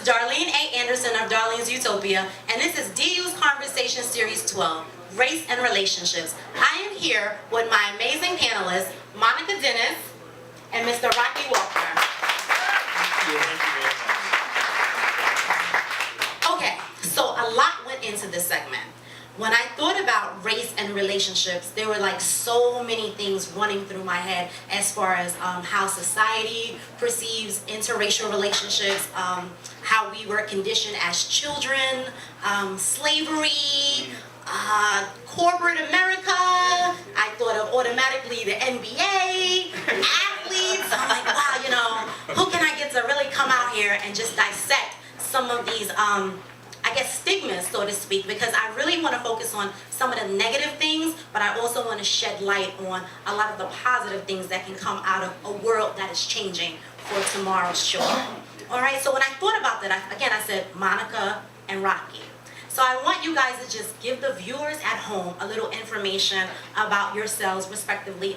is Darlene A. Anderson of Darlene's Utopia, and this is DU's Conversation Series 12, Race and Relationships. I am here with my amazing panelists, Monica Dennis and Mr. Rocky Walker. Okay, so a lot went into this segment. When I thought about race and relationships, there were like so many things running through my head as far as how society perceives interracial relationships, how we were conditioned as children, slavery, corporate America. I thought of automatically the NBA, athletes. I'm like, wow, you know, who can I get to really come out here and just dissect some of these I guess stigmas, so to speak, because I really want to focus on some of the negative things, but I also want to shed light on a lot of the positive things that can come out of a world that is changing for tomorrow's children. All right, so when I thought about that, I said Monica and Rocky. So I want you guys to just give the viewers at home a little information about yourselves, respectively,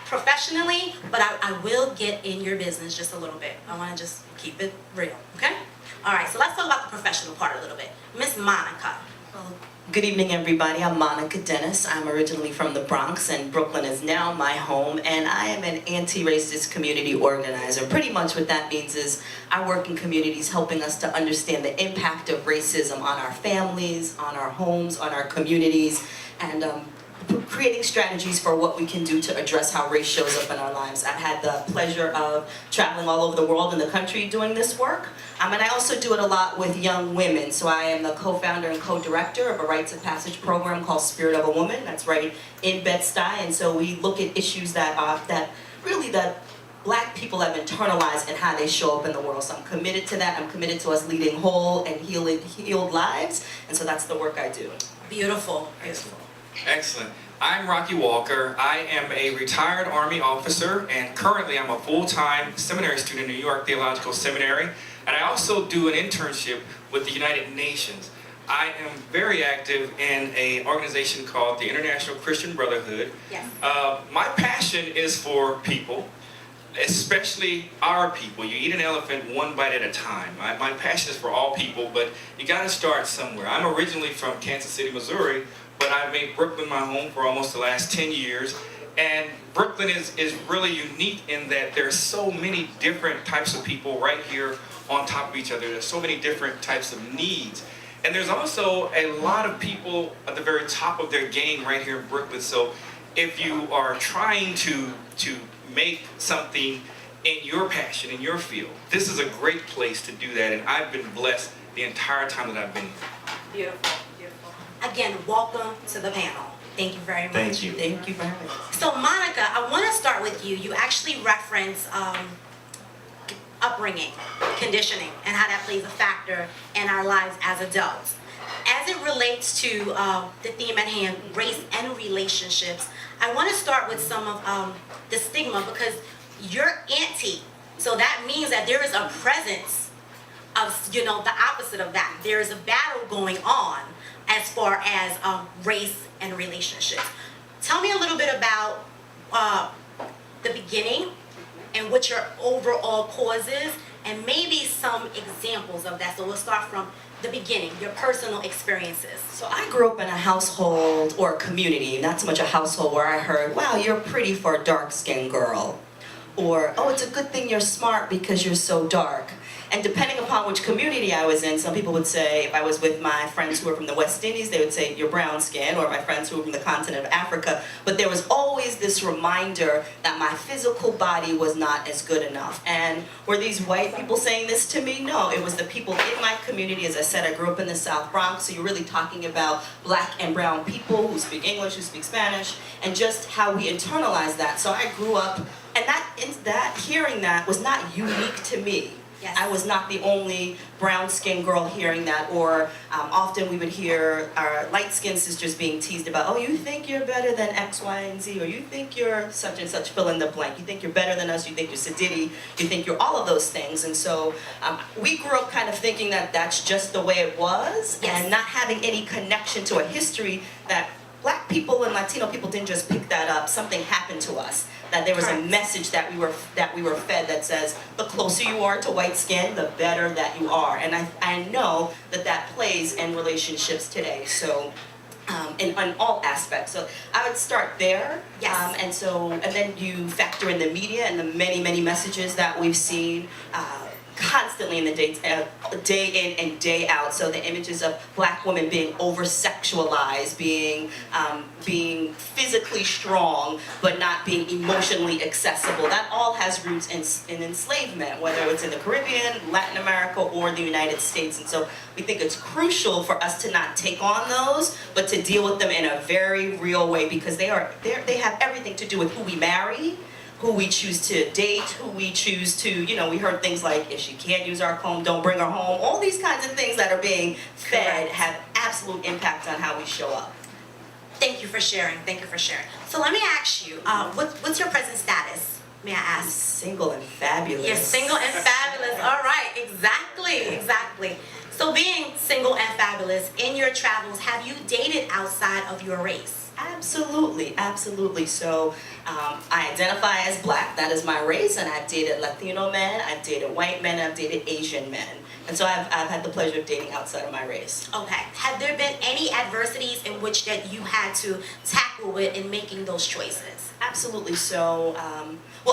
professionally, but I will get in your business just a little bit. I want to just keep it real, okay? All right, so let's talk about the professional part a little bit. Miss Monica. Good evening, everybody. I'm Monica Dennis. I'm originally from the Bronx, and Brooklyn is now my home, and I am an anti-racist community organizer. Pretty much what that means is I work in communities helping us to understand the impact of racism on our families, on our homes, on our communities, and creating strategies for what we can do to address how race shows up in our lives. I've had the pleasure of traveling all over the world and the country doing this work. And I also do it a lot with young women. So I am the co-founder and co-director of a Rites of Passage program called Spirit of a Woman. That's right in Bed-Stuy. And so we look at issues that Black people have internalized and how they show up in the world. So I'm committed to that. I'm committed to us leading whole and healed lives. And so that's the work I do. Beautiful. Beautiful. Excellent. I'm Rocky Walker. I am a retired Army officer, and currently I'm a full-time seminary student in New York Theological Seminary, and I also do an internship with the United Nations. I am very active in an organization called the International Christian Brotherhood. Yes. My passion is for people, especially our people. You eat an elephant one bite at a time. My passion is for all people, but you got to start somewhere. I'm originally from Kansas City, Missouri, but I've made Brooklyn my home for almost the last 10 years. And Brooklyn is really unique in that there's so many different types of people right here on top of each other. There's so many different types of needs. And there's also a lot of people at the very top of their game right here in Brooklyn. So if you are trying to make something in your passion, in your field, this is a great place to do that. And I've been blessed the entire time that I've been here. Beautiful. Again, welcome to the panel. Thank you very much. Thank you. Thank you very much. So Monica, I want to start with you. You actually reference upbringing, conditioning, and how that plays a factor in our lives as adults. As it relates to the theme at hand, race and relationships, I want to start with some of the stigma, because you're anti. So that means that there is a presence of, the opposite of that. There is a battle going on as far as race and relationships. Tell me a little bit about the beginning and what your overall cause is, and maybe some examples of that. So we'll start from the beginning, your personal experiences. So I grew up in a household or a community, not so much a household, where I heard, wow, you're pretty for a dark-skinned girl. Or, oh, it's a good thing you're smart because you're so dark. And depending upon which community I was in, some people would say, if I was with my friends who were from the West Indies, they would say, you're brown skin, or my friends who were from the continent of Africa. But there was always this reminder that my physical body was not as good enough. And were these white people saying this to me? No, it was the people in my community. As I said, I grew up in the South Bronx, so you're really talking about Black and brown people who speak English, who speak Spanish, and just how we internalize that. So I grew up, and hearing that was not unique to me. Yes. I was not the only brown-skinned girl hearing that, or often we would hear our light-skinned sisters being teased about, oh, you think you're better than X, Y, and Z, or you think you're such and such, fill in the blank. You think you're better than us, you think you're Sadidi, you think you're all of those things. And so we grew up kind of thinking that that's just the way it was, yes, and not having any connection to a history that Black people and Latino people didn't just pick that up. Something happened to us. That there was a message that we were fed that says the closer you are to white skin, the better that you are. And I know that plays in relationships today. So. In all aspects. So I would start there. Yes. And then you factor in the media and the many messages that we've seen constantly in the day in and day out. So the images of Black women being over-sexualized, being physically strong, but not being emotionally accessible. That all has roots in enslavement, whether it's in the Caribbean, Latin America, or the United States. And so we think it's crucial for us to not take on those, but to deal with them in a very real way, because they have everything to do with who we marry, who we choose to date, who we choose to, we heard things like, if she can't use our comb, don't bring her home. All these kinds of things that are being fed have absolute impact on how we show up. Thank you for sharing. Thank you for sharing. So let me ask you, what's your present status? May I ask? Single and fabulous. You're single and fabulous. All right, exactly. So being single and fabulous, in your travels, have you dated outside of your race? Absolutely. So I identify as Black, that is my race, and I've dated Latino men, I've dated white men, I've dated Asian men. And so I've had the pleasure of dating outside of my race. Okay. Have there been any adversities in which that you had to tackle with in making those choices? Absolutely. So,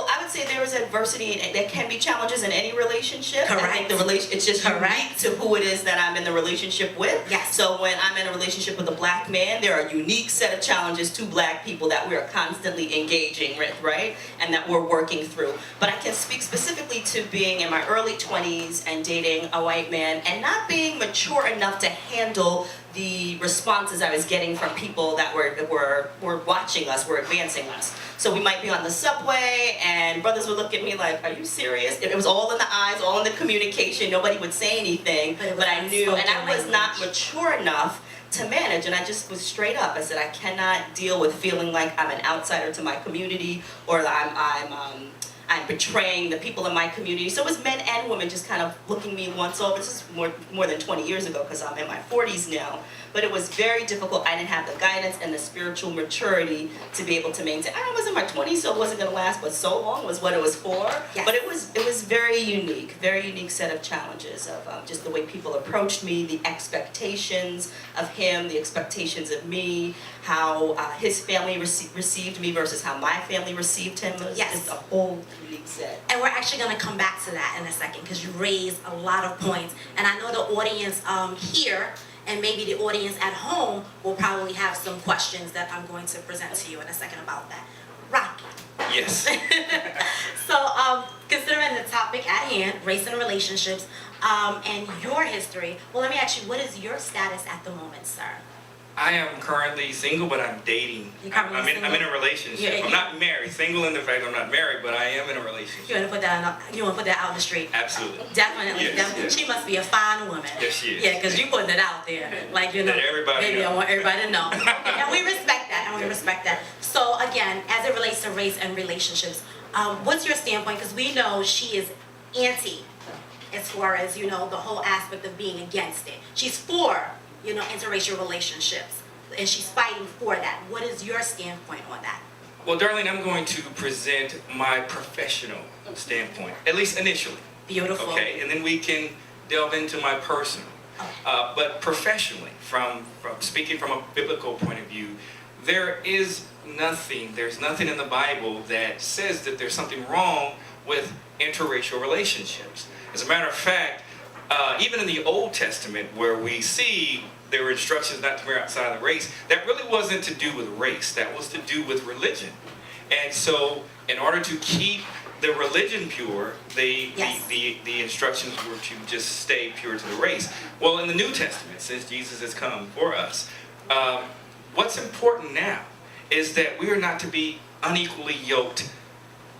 I would say there is adversity, and there can be challenges in any relationship. Correct. I think it's just unique to who it is that I'm in the relationship with. Yes. So when I'm in a relationship with a Black man, there are a unique set of challenges to Black people that we are constantly engaging with, right? And that we're working through. But I can speak specifically to being in my early 20s and dating a white man and not being mature enough to handle the responses I was getting from people that were watching us, were advancing us. So we might be on the subway and brothers would look at me like, are you serious? It was all in the eyes, all in the communication. Nobody would say anything, but I knew, and I was not mature enough to manage, and I just was straight up. I said, I cannot deal with feeling like I'm an outsider to my community, or I'm betraying the people in my community. So it was men and women just kind of looking me once over. This is more than 20 years ago, because I'm in my 40s now. But it was very difficult. I didn't have the guidance and the spiritual maturity to be able to maintain. I was in my 20s, so it wasn't going to last, but so long was what it was for. Yes. But it was very unique set of challenges of just the way people approached me, the expectations of him, the expectations of me, how his family received me versus how my family received him. It was just a whole unique set. And we're actually going to come back to that in a second, because you raised a lot of points. And I know the audience here and maybe the audience at home will probably have some questions that I'm going to present to you in a second about that. Rocky. Yes. So, considering the topic at hand, race and relationships, and your history, well, let me ask you, what is your status at the moment, sir? I am currently single, but I'm dating. I'm in a relationship. I'm not married. Single in the fact I'm not married, but I am in a relationship. You want to put that out in the street? Absolutely. Definitely. Yes. She must be a fine woman. Yes, she is. Yeah, because you putting it out there. Like, Let everybody maybe know. I want everybody to know. And we respect that. So again, as it relates to race and relationships, what's your standpoint? Because we know she is anti, as far as, the whole aspect of being against it. She's for, interracial relationships, and she's fighting for that. What is your standpoint on that? Well, Darlene, I'm going to present my professional standpoint, at least initially. Beautiful. Okay, and then we can delve into my personal. But professionally, from speaking from a biblical point of view, there's nothing in the Bible that says that there's something wrong with interracial relationships. As a matter of fact, even in the Old Testament, where we see there were instructions not to marry outside the race, that really wasn't to do with race. That was to do with religion. And so, in order to keep the religion pure, the instructions were to just stay pure to the race. Well, in the New Testament, since Jesus has come for us, what's important now is that we are not to be unequally yoked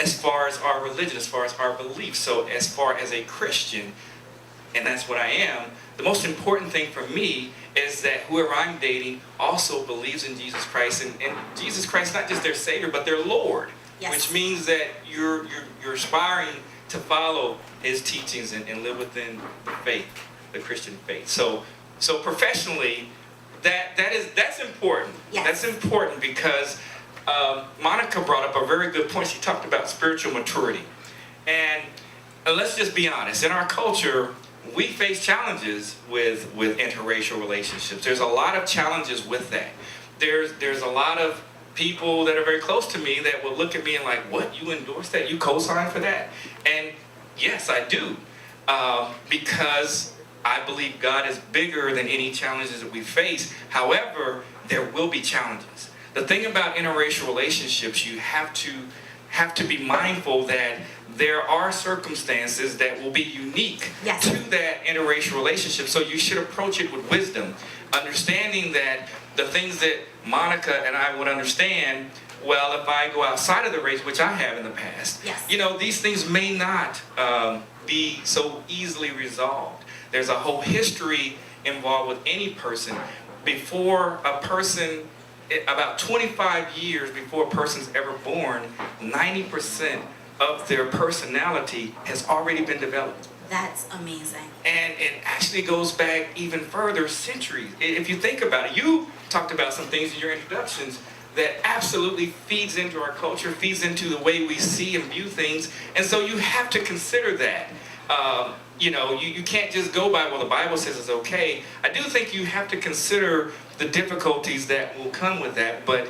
as far as our religion, as far as our beliefs. So as far as a Christian, and that's what I am, the most important thing for me is that whoever I'm dating also believes in Jesus Christ, and Jesus Christ, not just their Savior, but their Lord. Yes. Which means that you're aspiring to follow His teachings and live within the faith, the Christian faith. So professionally, that's important. Yes. That's important because Monica brought up a very good point. She talked about spiritual maturity. And let's just be honest, in our culture, we face challenges with interracial relationships. There's a lot of challenges with that. There's a lot of people that are very close to me that will look at me and like, what, you endorse that? You co-sign for that? And yes, I do. Because I believe God is bigger than any challenges that we face. However, there will be challenges. The thing about interracial relationships, you have to be mindful that there are circumstances that will be unique Yes. to that interracial relationship. So you should approach it with wisdom, understanding that the things that Monica and I would understand, well, if I go outside of the race, which I have in the past, Yes. you know, these things may not be so easily resolved. There's a whole history involved with any person. Before a person, about 25 years before a person's ever born, 90% of their personality has already been developed. That's amazing. And it actually goes back even further, centuries. If you think about it, you talked about some things in your introductions that absolutely feeds into our culture, feeds into the way we see and view things. And so you have to consider that. You know, you can't just go by, well, the Bible says it's okay. I do think you have to consider the difficulties that will come with that. But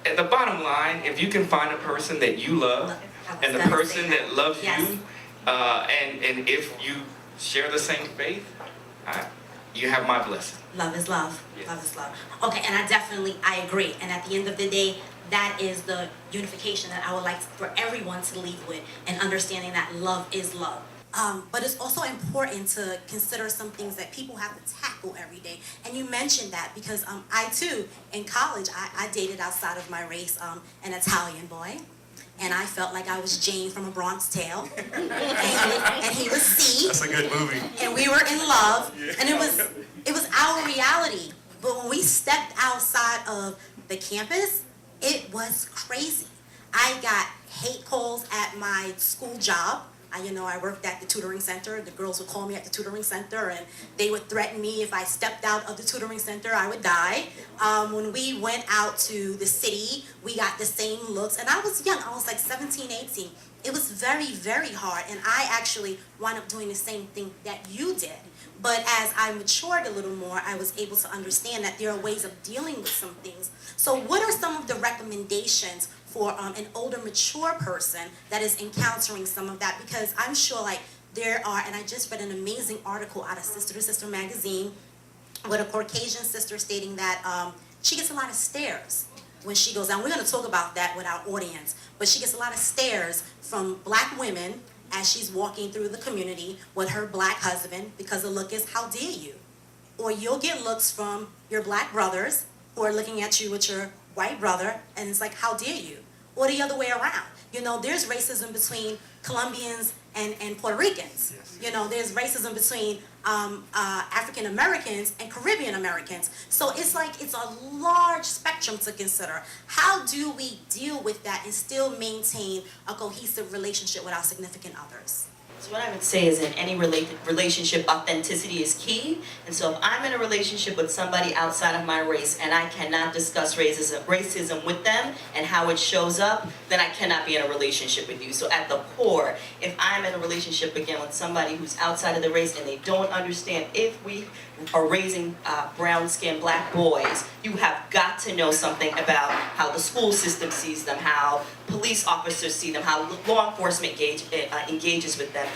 at the bottom line, if you can find a person that you love, and the person that loves Yes. you, and if you share the same faith, you have my blessing. Love is love. Yes. Love is love. Okay, and I agree. And at the end of the day, that is the unification that I would like for everyone to leave with, and understanding that love is love. But it's also important to consider some things that people have to tackle every day. And you mentioned that because I too, in college, I dated outside of my race, an Italian boy. And I felt like I was Jane from A Bronx Tale. and he was C. That's a good movie. And we were in love. And it was our reality. But when we stepped outside of the campus, it was crazy. I got hate calls at my school job. I worked at the tutoring center. The girls would call me at the tutoring center, and they would threaten me if I stepped out of the tutoring center, I would die. When we went out to the city, we got the same looks, and I was young. I was like 17, 18. It was very, very hard, and I actually wound up doing the same thing that you did. But as I matured a little more, I was able to understand that there are ways of dealing with some things. So what are some of the recommendations for an older, mature person that is encountering some of that? Because I'm sure there are, and I just read an amazing article out of Sister to Sister magazine with a Caucasian sister stating that she gets a lot of stares when she goes out. We're going to talk about that with our audience, but she gets a lot of stares from black women as she's walking through the community with her black husband, because the look is, how dare you? Or you'll get looks from your black brothers who are looking at you with your white brother, and it's like, how dare you? Or the other way around. There's racism between Colombians and Puerto Ricans. Yes. There's racism between African Americans and Caribbean Americans. So it's a large spectrum to consider. How do we deal with that and still maintain a cohesive relationship with our significant others? So what I would say is in any relationship, authenticity is key. And so if I'm in a relationship with somebody outside of my race and I cannot discuss racism with them and how it shows up, then I cannot be in a relationship with you. So at the core, if I'm in a relationship again with somebody who's outside of the race and they don't understand, if we are raising brown-skinned black boys, you have got to know something about how the school system sees them, how police officers see them, how law enforcement engages with them.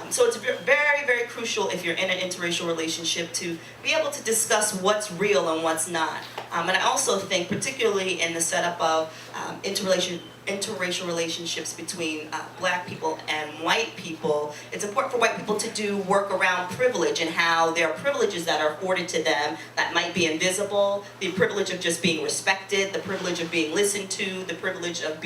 So it's very, very crucial if you're in an interracial relationship to be able to discuss what's real and what's not. And I also think, particularly in the setup of interracial relationships between black people and white people, it's important for white people to do work around privilege and how there are privileges that are afforded to them that might be invisible, the privilege of just being respected, the privilege of being listened to, the privilege of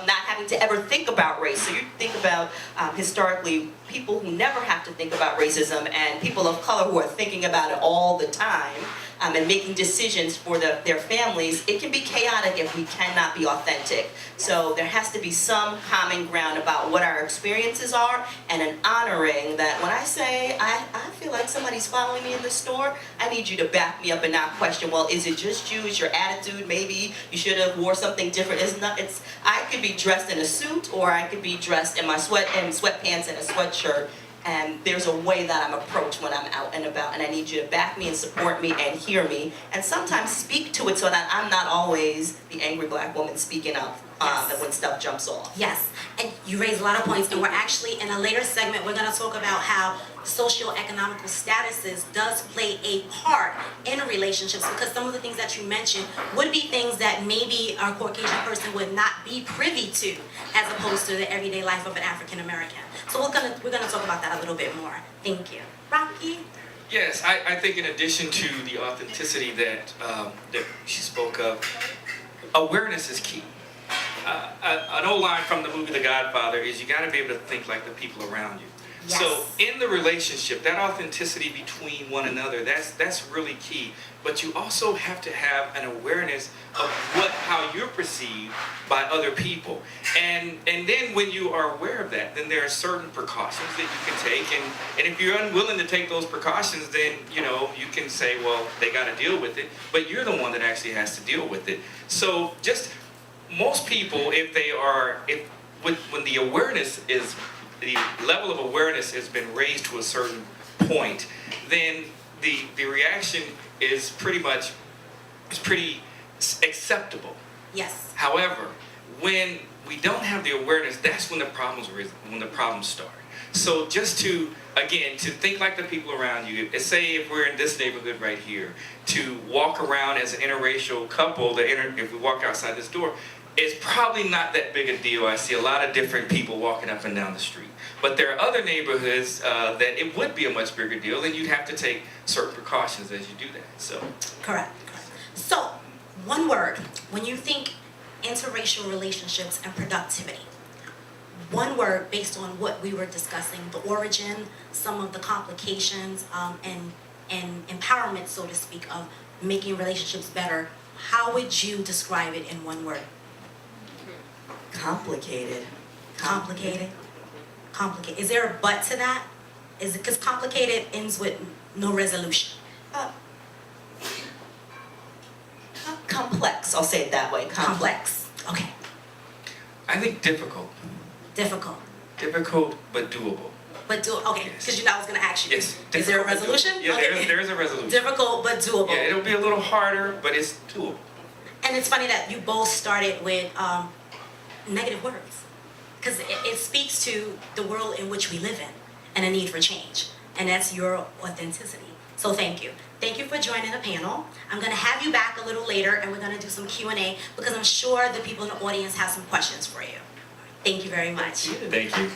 not having to ever think about race. So you think about historically people who never have to think about racism and people of color who are thinking about it all the time. And making decisions for their families, it can be chaotic if we cannot be authentic. So there has to be some common ground about what our experiences are, and an honoring that when I say I feel feel like somebody's following me in the store, I need you to back me up and not question, well, is it just you? Is your attitude? Maybe you should have wore something different. I could be dressed in a suit, or I could be dressed in my sweatpants and a sweatshirt. And there's a way that I'm approached when I'm out and about, and I need you to back me and support me and hear me, and sometimes speak to it so that I'm not always the angry black woman speaking up and when stuff jumps off. Yes, and you raise a lot of points, and we're actually, in a later segment, we're going to talk about how socioeconomical statuses does play a part in relationships, because some of the things that you mentioned would be things that maybe a Caucasian person would not be privy to, as opposed to the everyday life of an African American. So we're gonna talk about that a little bit more. Thank you. Rocky? Yes, I think in addition to the authenticity that she spoke of, awareness is key. An old line from the movie The Godfather is you got to be able to think like the people around you. Yes. So in the relationship, that authenticity between one another, that's really key. But you also have to have an awareness of how you're perceived by other people. And then when you are aware of that, then there are certain precautions that you can take. And if you're unwilling to take those precautions, then you can say, well, they got to deal with it. But you're the one that actually has to deal with it. So just most people, when the awareness is, the level of awareness has been raised to a certain point, then the reaction is pretty acceptable. Yes. However, when we don't have the awareness, that's when the problems start. So just to think like the people around you. Say if we're in this neighborhood right here, to walk around as an interracial couple, if we walk outside this door, it's probably not that big a deal. I see a lot of different people walking up and down the street. But there are other neighborhoods that it would be a much bigger deal, and you'd have to take certain precautions as you do that. So. Correct. So, one word, when you think interracial relationships and productivity, one word based on what we were discussing, the origin, some of the complications, and empowerment, so to speak, of making relationships better, how would you describe it in one word? Complicated. Complicated? Complicated. Is there a but to that? Is it because complicated ends with no resolution? Complex, I'll say it that way. Complex. Okay. I think difficult. Difficult. Difficult, but doable. But okay, because you know I was going to ask you. Yes. Is there a resolution? Yeah, okay. there is a resolution. Difficult, but doable. Yeah, it'll be a little harder, but it's doable. And it's funny that you both started with negative words, because it speaks to the world in which we live in and a need for change, and that's your authenticity. So thank you. Thank you for joining the panel. I'm going to have you back a little later, and we're going to do some Q&A, because I'm sure the people in the audience have some questions for you. Thank you very much. Thank you.